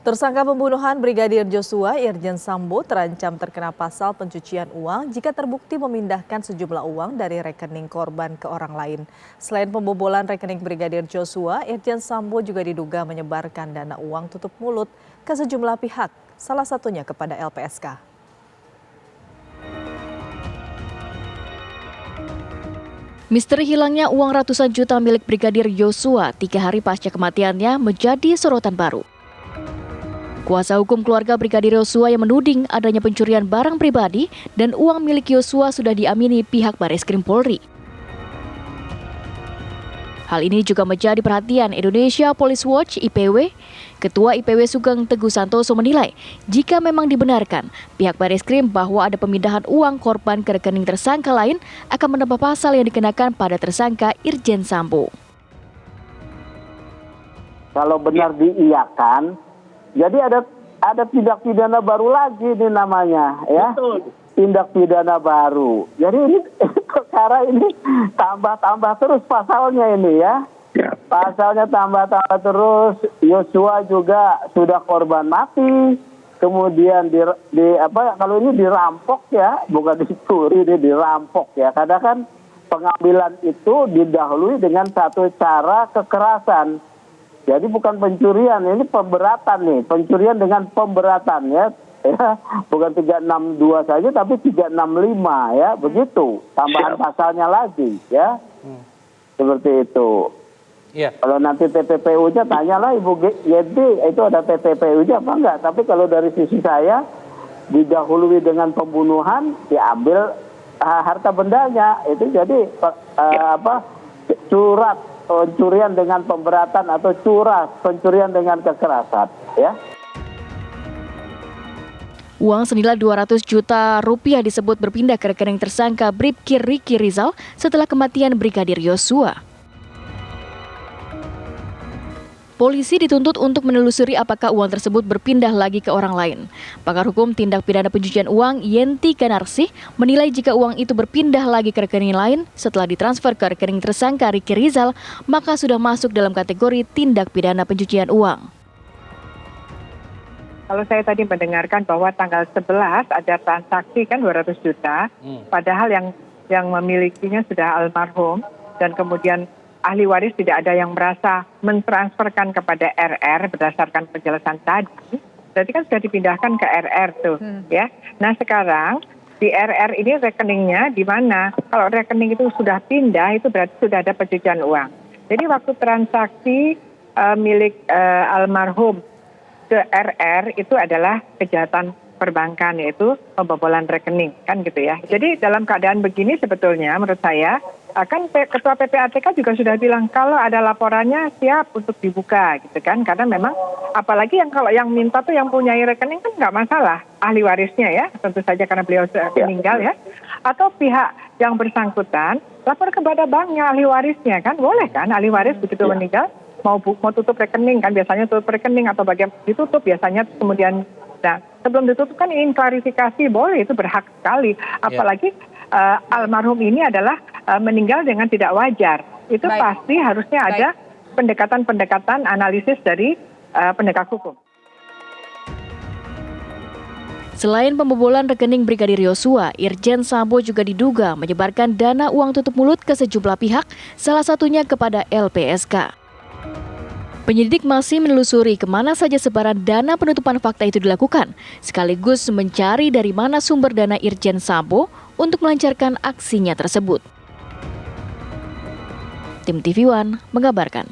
Tersangka pembunuhan Brigadir Joshua Irjen Sambo terancam terkena pasal pencucian uang jika terbukti memindahkan sejumlah uang dari rekening korban ke orang lain. Selain pembobolan rekening Brigadir Joshua, Irjen Sambo juga diduga menyebarkan dana uang tutup mulut ke sejumlah pihak, salah satunya kepada LPSK. Misteri hilangnya uang ratusan juta milik Brigadir Joshua 3 hari pasca kematiannya menjadi sorotan baru. Kuasa hukum keluarga Brigadir Joshua yang menuding adanya pencurian barang pribadi dan uang milik Joshua sudah diamini pihak Bareskrim Polri. Hal ini juga menjadi perhatian Indonesia Police Watch (IPW). Ketua IPW Sugeng Teguh Santoso menilai jika memang dibenarkan pihak Bareskrim bahwa ada pemindahan uang korban ke rekening tersangka lain akan menambah pasal yang dikenakan pada tersangka Irjen Sambo. Kalau benar diiyakan, jadi ada tindak pidana baru lagi ini namanya, ya. Betul. Tindak pidana baru. Jadi ini perkara ini tambah terus pasalnya ini, ya. Ya. Pasalnya tambah terus. Joshua juga sudah korban mati. Kemudian kalau ini dirampok, ya, bukan dicuri, dia dirampok, ya. Karena kan pengambilan itu didahului dengan satu cara kekerasan. Jadi bukan pencurian, ini pemberatan nih, pencurian dengan pemberatan, ya, bukan 362 saja tapi 365, ya, begitu, tambahan pasalnya lagi, ya, seperti itu. Yeah. Kalau nanti TPPU-nya tanyalah Ibu Yenti, itu ada TPPU-nya apa enggak? Tapi kalau dari sisi saya didahului dengan pembunuhan, diambil harta bendanya, itu jadi surat pencurian dengan pemberatan atau curas pencurian dengan kekerasan, ya. Uang senilai 200 juta rupiah disebut berpindah ke rekening tersangka Bribki Ricky Rizal setelah kematian Brigadir Joshua. Polisi dituntut untuk menelusuri apakah uang tersebut berpindah lagi ke orang lain. Pakar hukum tindak pidana pencucian uang Yenti Kanarsih menilai jika uang itu berpindah lagi ke rekening lain setelah ditransfer ke rekening tersangka Ricky Rizal, maka sudah masuk dalam kategori tindak pidana pencucian uang. Kalau saya tadi mendengarkan bahwa tanggal 11 ada transaksi kan 200 juta, padahal yang memilikinya sudah almarhum dan kemudian ahli waris tidak ada yang merasa mentransferkan kepada RR berdasarkan penjelasan tadi, berarti kan sudah dipindahkan ke RR tuh, ya. Nah sekarang di RR ini rekeningnya di mana? Kalau rekening itu sudah pindah, itu berarti sudah ada pencucian uang. Jadi waktu transaksi milik almarhum ke RR itu adalah kejahatan perbankan, yaitu pembobolan rekening, kan gitu ya. Jadi dalam keadaan begini sebetulnya menurut saya, kan Ketua PPATK juga sudah bilang kalau ada laporannya siap untuk dibuka gitu kan, karena memang apalagi kalau yang minta tuh yang punya rekening kan nggak masalah, ahli warisnya, ya, tentu saja karena beliau meninggal, ya, atau pihak yang bersangkutan lapor kepada banknya, ahli warisnya, kan boleh kan, ahli waris begitu meninggal mau tutup rekening kan, biasanya tutup rekening atau bagian ditutup biasanya, kemudian sebelum ditutup kan ingin klarifikasi, boleh, itu berhak sekali, apalagi almarhum ini adalah meninggal dengan tidak wajar. Itu pasti harusnya ada pendekatan analisis dari penegak hukum. Selain pembobolan rekening Brigadir Joshua, Irjen Sambo juga diduga menyebarkan dana uang tutup mulut ke sejumlah pihak, salah satunya kepada LPSK. Penyidik masih menelusuri kemana saja sebaran dana penutupan fakta itu dilakukan, sekaligus mencari dari mana sumber dana Irjen Sambo untuk melancarkan aksinya tersebut. Tim TV One mengabarkan.